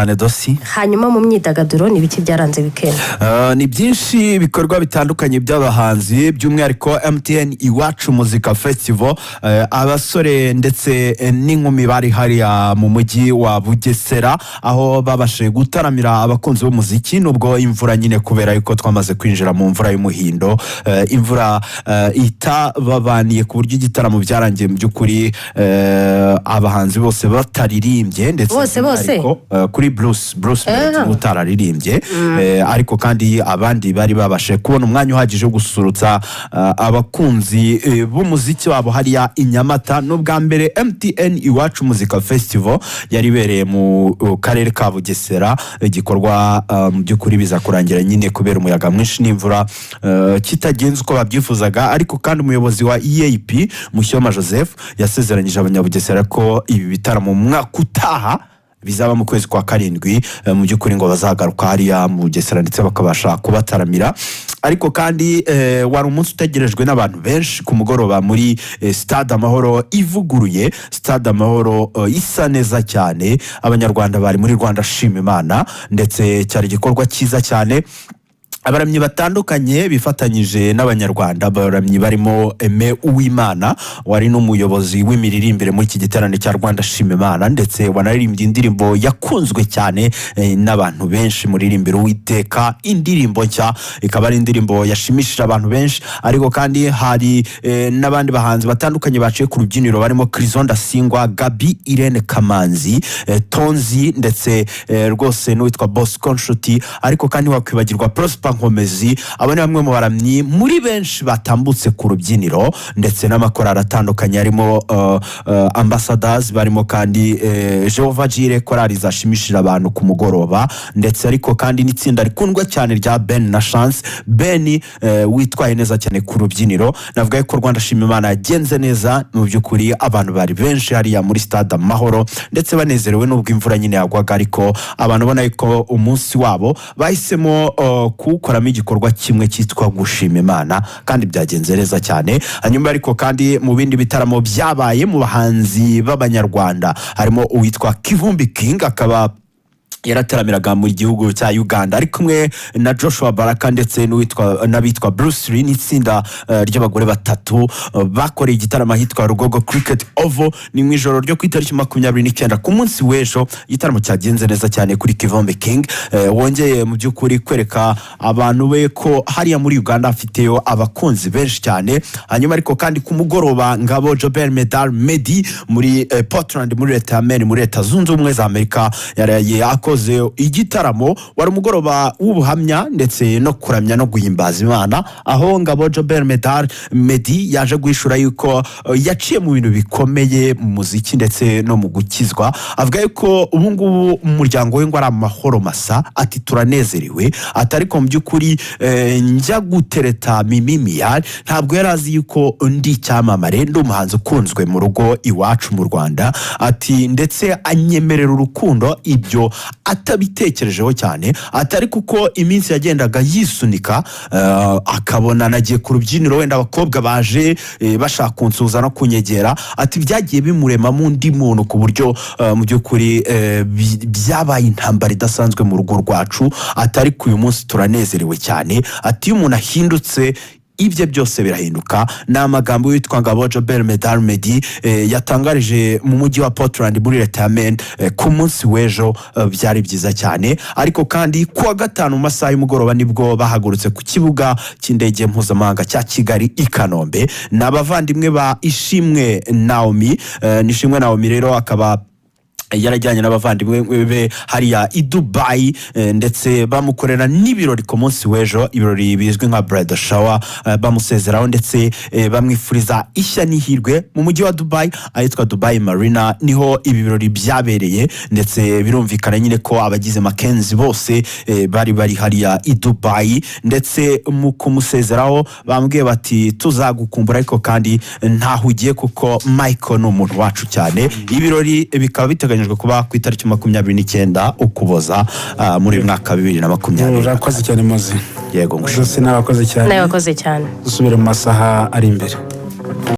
Dosi hanyuma mu myidagaduro ni biki byaranze weekend ni byinshi bikorwa bitandukanye by'abahanzi by'umwihariko MTN Iwacu Muzika Festival abasore ndetse n'inkumi bari hariya mu mujyi wa Bugesera aho babashe gutaramira abakunzi b'umuziki nubwo imvura nyine kubera yuko twamaze kwinjira mu mvura y'umuhindo imvura itababaniye ku buryo igitaramo byarangiye mu by'ukuri abahanzi bose bataririmbye ndetse bose kuri Bruce utararirimbye ariko kandi abandi bari babashe kubona umwanya uhagije wo gusurutsa abakunzi b'umuziki wabo hariya Inyamata n'ubwa mbere MTN Iwacu Muzika Festival yari bereye mu karere ka Bugesera igikorwa mu by'ukuri biza kurangira nyine kubera umuyaga mwinshi n'imvura kitagenze uko babyifuzaga ariko kandi umuyobozi wa EAP Mushyoma Joseph yasezeranyije abanyabugesera ko ibi bitaramo mu mwaka utaha bizaba mu kwezi kwa karindwi mu by'ukuri ngo bazagaruka hariya mu Bugesera ndetse bakabasha kubataramira ariko kandi wari umunsi utegerejwe n'abantu benshi ku mugoroba muri Stade Amahoro ivuguruye Stade Amahoro isa neza cyane abanyarwanda bari muri Rwanda shima Imana ndetse cyari igikorwa cyiza cyane abaramyi batandukanye bifatanyije n'abanyarwanda abaramyi barimo Aime Uwimana wari n'umuyobozi w'imiririmbire muri iki giterane cya Rwanda shima Imana ndetse wanaririmbye indirimbo yakunzwe cyane n'abantu benshi muririmbiro witeka indirimbo nshya ikaba ari indirimbo yashimishije abantu benshi ariko kandi hari n'abandi bahanzi batandukanye baciye ku rubyiniro barimo Krizonda Singwa Gabi Irene Kamanzi Tonzi ndetse rwose n'uwitwa Bosco Nshuti ariko kandi wakwibagirwa Prosper Nkomezi abone bamwe mu baramyi muri benshi batambutse ku rubyiniro ndetse n'amakorari atandukanye arimo ambassadors barimo kandi Jehova Jire korari zashimishije abantu ku mugoroba ndetse ariko kandi n'itsinda rikundwa cyane rya Ben na Chance Ben witwaye neza cyane ku rubyiniro navuga ko Rwanda shima Imana yagenze neza mu by'ukuri abantu bari benshi hariya muri Stade Amahoro ndetse banezerewe n'ubwo imvura nyine yagwaga ariko abantu bona ko umunsi wabo bahisemo kukoramo igikorwa kimwe cyitwa gushima Imana kandi byagenze neza cyane hanyuma ariko kandi mu bindi bitaramo byabaye mu bahanzi b'abanyarwanda harimo uwitwa Kivumbi King akaba yarataramiraga mu gihugu cya Uganda ari kumwe na Joshua Baraka ndetse n'abitwa Bruce Lee n'itsinda ry'abagore batatu bakoreye igitaramo hitwa Rugogo Cricket Oval ni mu ijoro ryo ku itariki 29 ku munsi w'ejo igitaramo cyagenze neza cyane kuri Kivumbi King wongeye mu by'ukuri kwereka abantu be ko hariya muri Uganda afiteyo abakunzi benshi cyane hanyuma ariko kandi ku mugoroba ngabo Jobert Medal Medi muri Portland muri leta Maine muri leta zunze ubumwe za Amerika yaraye igitaramo wari umugoroba w'ubuhamya ndetse no kuramya no guhimbaza Imana aho ngabo Jobert Medal Medi yaje guhishura yuko yaciye mu bintu bikomeye mu muziki ndetse no mu gukizwa avuga yuko ubu ngubu umuryango we ngo ari amahoro masa ati turanezerewe atari ko mu by'ukuri njya gutereta Mimimiya ntabwo yarazi yuko ndi cyamamare ndi umuhanzi ukunzwe mu rugo iwacu mu Rwanda ati ndetse anyemerera urukundo ibyo atabitekerejeho cyane atari kuko iminsi yagendaga yisunika akabona nagiye ku rubyiniro wenda abakobwa baje bashaka kunsuza no kunyegera ati byagiye bimurema mu ndi muntu ku buryo mu by'ukuri byabaye intambara idasanzwe mu rugo rwacu atari ku uyu munsi turanezerewe cyane ati iyo umuntu ahindutse ibyo byose birahinduka n'amagambo yitwa ngabo Jobert Medal Medi yatangarije mu mujyi wa Portland muri leta ya Maine ku munsi w'ejo byari byiza cyane ariko kandi kuwa gatanu mu masaha y'umugoroba nibwo bahagurutse ku kibuga cy'indege mpuzamahanga cya Kigali i Kanombe n'abavandimwe ba Ishimwe Naomi Nishimwe Naomi rero akaba yarajyanye n'abavandimwe be hariya i Dubai ndetse bamukorera n'ibirori ku munsi w'ejo ibirori bizwi nka bridal shower bamusezeraho ndetse bamwifuriza ishya n'ihirwe mu mujyi wa Dubai ahitwa Dubai Marina niho ibi birori byabereye ndetse birumvikana nyine ko abagize Mackenzie bose bari hariya i Dubai ndetse mu kumusezeraho bambwiye bati tuzagukumbura ariko kandi ntahugiye kuko Michael ni umuntu wacu cyane ibirori bikaba biteganyijwe kuba ku itariki 29 Ukuboza muri mwaka 2020 urakoze cyane muzi yego Gusa n'abakoze cyane n'abakoze cyane dusubire mu masaha ari imbere.